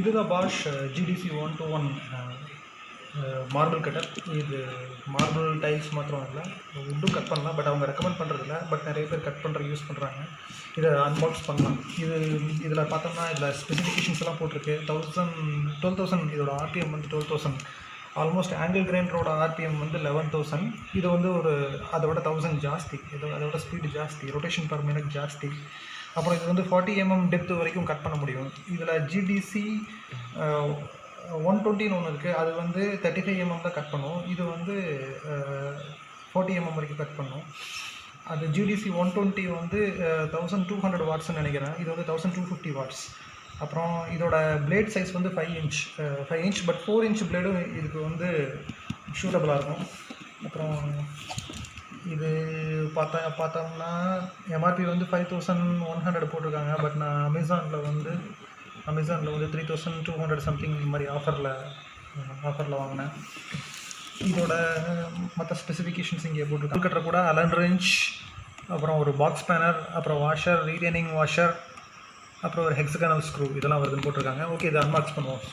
இதுதான் Bosch GDC 121 marble cutter. இது marble tiles மாத்திரம் இல்லை, வுட்டும் கட் பண்ணலாம். பட் அவங்க ரெக்கமெண்ட் பண்ணுறதில்ல. பட் நிறைய பேர் கட் பண்ணுற யூஸ் பண்ணுறாங்க. இதை அன்பாக்ஸ் பண்ணலாம். இதில் பார்த்தோம்னா இதில் ஸ்பெசிஃபிகேஷன்ஸ் எல்லாம் போட்டிருக்கு. 12,000 இதோட ஆர்பிஎம் வந்து 12,000. ஆல்மோஸ்ட் ஆங்கிள் கிரைண்டரோட ஆர்பிஎம் வந்து 11,000. இது வந்து ஒரு அதோட 1000 ஜாஸ்தி. அதோட ஸ்பீடு ஜாஸ்தி, ரொட்டேஷன் பர் மினிட் ஜாஸ்தி. அப்புறம் இது வந்து 40 mm டெப்த் வரைக்கும் கட் பண்ண முடியும். இதில் GDC 120 ஒன்று இருக்குது. அது வந்து 35 mm தான் கட் பண்ணும். இது வந்து 40 mm வரைக்கும் கட் பண்ணும். அது GDC 120 வந்து 1200 வாட்ஸ்ன்னு நினைக்கிறேன். இது வந்து 1250 வாட்ஸ். அப்புறம் இதோட பிளேட் சைஸ் வந்து 5 inch. பட் 4 inch பிளேடும் இதுக்கு வந்து ஷூட்டபுளாக இருக்கும். அப்புறம் இது பார்த்தோம்னா எம்ஆர்பி வந்து 5,100 போட்டிருக்காங்க. பட் நான் அமேசானில் வந்து 3,200 சம்திங் இந்த மாதிரி ஆஃபரில் வாங்கினேன். இதோட மற்ற ஸ்பெசிஃபிகேஷன்ஸ் இங்கே போட்டிருக்காங்க. கட்டுற கூட அலன் ரெஞ்ச், அப்புறம் ஒரு பாக்ஸ் பேனர், அப்புறம் வாஷர், ரீடைனிங் வாஷர், அப்புறம் ஒரு ஹெக்ஸகனல் ஸ்க்ரூ, இதெல்லாம் வருதுன்னு போட்டிருக்காங்க. ஓகே, இதை அன்பாக்ஸ் பண்ணுவோம்.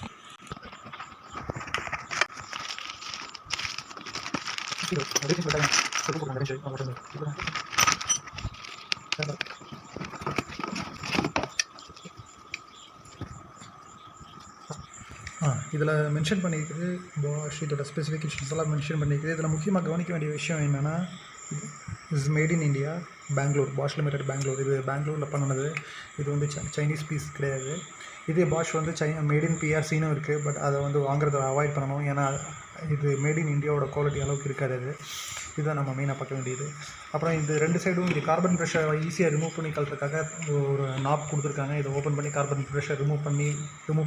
இதில் மென்ஷன் பண்ணியிருக்குது Bosch இதோட ஸ்பெசிஃபிகேஷன்ஸ் எல்லாம் மென்ஷன் பண்ணியிருக்குது. இதில் முக்கியமாக கவனிக்க வேண்டிய விஷயம் என்னென்னா, is made in India, Bangalore, Bosch limited Bangalore. இது பெங்களூரில் பண்ணினது. இது வந்து சைனீஸ் பீஸ் கிடையாது. இதே Bosch வந்து மேட் இன் PRCன்னு இருக்குது. பட் அதை வந்து வாங்குறத அவாய்ட் பண்ணணும். ஏன்னா இது மேட் இன் இந்தியாவோட குவாலிட்டி அளவுக்கு இருக்காது. இதுதான் நம்ம மெயினாக பார்க்க வேண்டியது. அப்புறம் இது 2 சைடும் இது கார்பன் ப்ரெஷரை ஈஸியாக ரிமூவ் பண்ணி கழுறதுக்காக ஒரு நாப் கொடுத்துருக்காங்க. இதை ஓப்பன் பண்ணி கார்பன் ப்ரெஷர் ரிமூவ்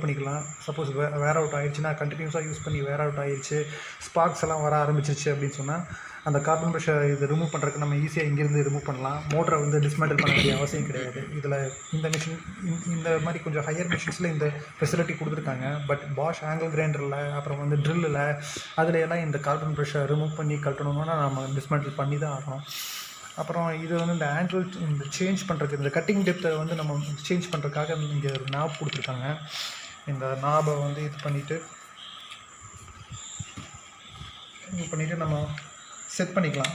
பண்ணிக்கலாம். சப்போஸ் வேர் அவுட் ஆயிடுச்சுன்னா, கண்டினியூஸாக யூஸ் பண்ணி வேர் அவுட் ஆயிடுச்சு, ஸ்பார்க்ஸ் எல்லாம் வர ஆரம்பிச்சிருச்சு அப்படின்னு சொன்னால், அந்த கார்பன் ப்ரெஷர் இது ரிமூவ் பண்ணுறதுக்கு நம்ம ஈஸியாக இங்கேருந்து ரிமூவ் பண்ணலாம். மோட்டரை வந்து டிஸ்மேண்டில் பண்ண வேண்டிய அவசியம் கிடையாது. இதில் இந்த மாதிரி கொஞ்சம் ஹையர் மிஷின்ஸில் இந்த ஃபெசிலிட்டி கொடுத்துருக்காங்க. பட் Bosch ஆங்கிள் கிரைண்டரில், அப்புறம் வந்து ட்ரில்லில், அதில் எல்லாம் இந்த கார்பன் ப்ரெஷர் ரிமூவ் பண்ணி கட்டணும்னா நம்ம டிஸ்மேண்டில் பண்ணி தான் ஆகணும். அப்புறம் இது வந்து இந்த ஹேண்டில் இந்த சேஞ்ச் பண்ணுறதுக்கு, இந்த கட்டிங் டெப்த்தை வந்து நம்ம சேஞ்ச் பண்ணுறதுக்காக இங்கே ஒரு நாப் கொடுத்துருக்காங்க. இந்த நாபை வந்து இது பண்ணிவிட்டு நம்ம செட் பண்ணிக்கலாம்.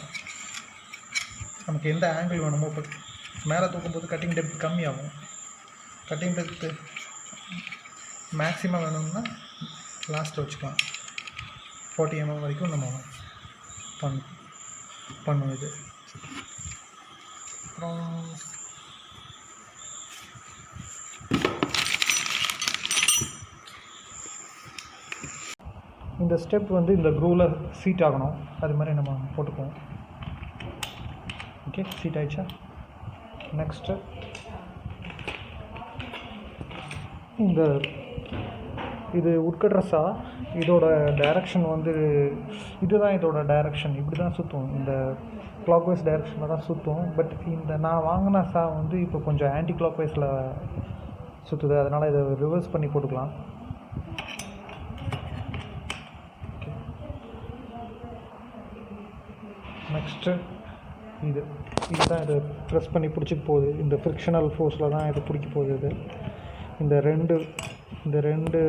நமக்கு எந்த ஆங்கிள் வேணுமோ, இப்போ மேலே தூக்கும்போது கட்டிங் டெப்த் கம்மியாகும். கட்டிங் டெப்த்து மேக்ஸிமம் வேணும்னா லாஸ்ட்டு வச்சுக்கலாம். 40 mm வரைக்கும் நம்ம பண்ணும் இது. அப்புறம் இந்த ஸ்டெப் வந்து இந்த க்ரூவில் சீட் ஆகணும். அது மாதிரி நம்ம போட்டுக்குவோம். ஓகே, சீட் ஆயிடுச்சா? நெக்ஸ்ட்டு இது உட்கட்ரஸா, இதோட டைரக்ஷன் வந்து இதுதான். இதோட டைரக்ஷன் இப்படி தான் சுற்றும். இந்த கிளாக் வைஸ் டைரக்ஷனில் தான் சுற்றும். பட் இந்த நான் வாங்கின வந்து இப்போ கொஞ்சம் ஆன்டி கிளாக் வைஸில் சுற்றுது. அதனால் இதை ரிவர்ஸ் பண்ணி போட்டுக்கலாம். நெக்ஸ்ட்டு இதுதான் இதை ப்ரெஸ் பண்ணி பிடிச்சிக்க போகுது. இந்த ஃப்ரிக்ஷனல் ஃபோர்ஸில் தான் இது பிடிக்க போகுது. இந்த ரெண்டு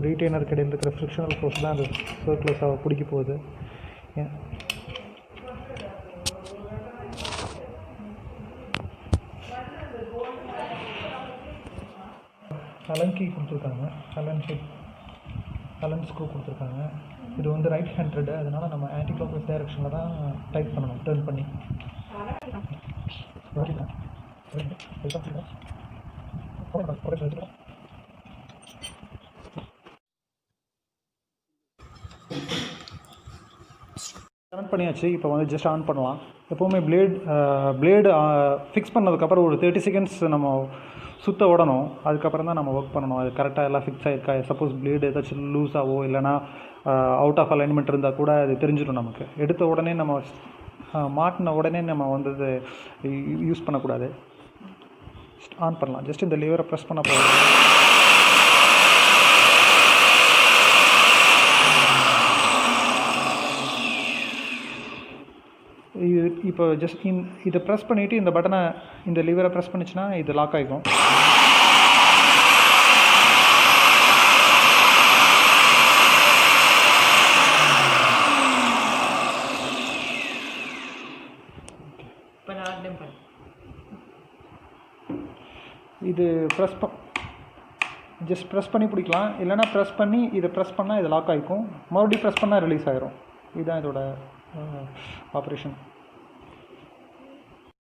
ரீட்டைனர் கடையில் இருக்கிற ஃப்ரிக்ஷனல் ஃபோர்ஸ் தான் அந்த சர்க்குலஸாக பிடிக்க போகுது. அலன் கீ கொடுத்துருக்காங்க, அலன் ஸ்க்ரூ கொடுத்துருக்காங்க. இது வந்து ரைட் ஹேண்டட், அதனால் நம்ம ஆன்டி கிளாக் வைஸ் டைரக்ஷனில் தான் டைப் பண்ணணும், டர்ன் பண்ணி. டர்ன் பண்ணியாச்சு. இப்போ வந்து ஜஸ்ட் ஆன் பண்ணலாம். எப்போவுமே பிளேடு ஃபிக்ஸ் பண்ணதுக்கப்புறம் ஒரு 30 seconds நம்ம சுற்ற விடணும். அதுக்கப்புறம் தான் நம்ம ஒர்க் பண்ணணும். அது கரெக்டாக எல்லாம் ஃபிக்ஸ் ஆகிருக்கா. சப்போஸ் பிளேடு ஏதாச்சும் லூஸாகவோ இல்லைனா அவுட் ஆஃப் அலைன்மெண்ட் இருந்தால் கூட அது தெரிஞ்சிடும் நமக்கு. எடுத்த உடனே நம்ம மாட்டின உடனே நம்ம வந்து யூஸ் பண்ணக்கூடாது. ஆன் பண்ணலாம். ஜஸ்ட் இந்த லிவரை ப்ரெஸ் பண்ண போதும். இப்போ ஜஸ்ட் இதை ப்ரெஸ் பண்ணிவிட்டு இந்த பட்டனை, இந்த லிவரை ப்ரெஸ் பண்ணிச்சுன்னா இது லாக் ஆகிக்கும். இது ஜஸ்ட் ப்ரெஸ் பண்ணி பிடிக்கலாம், இல்லைனா ப்ரெஸ் பண்ணி இதை ப்ரெஸ் பண்ணால் இது லாக் ஆகிக்கும், மறுபடியும் ப்ரெஸ் பண்ணால் ரிலீஸ் ஆகிரும். இதுதான் இதோட ஆப்ரேஷன்.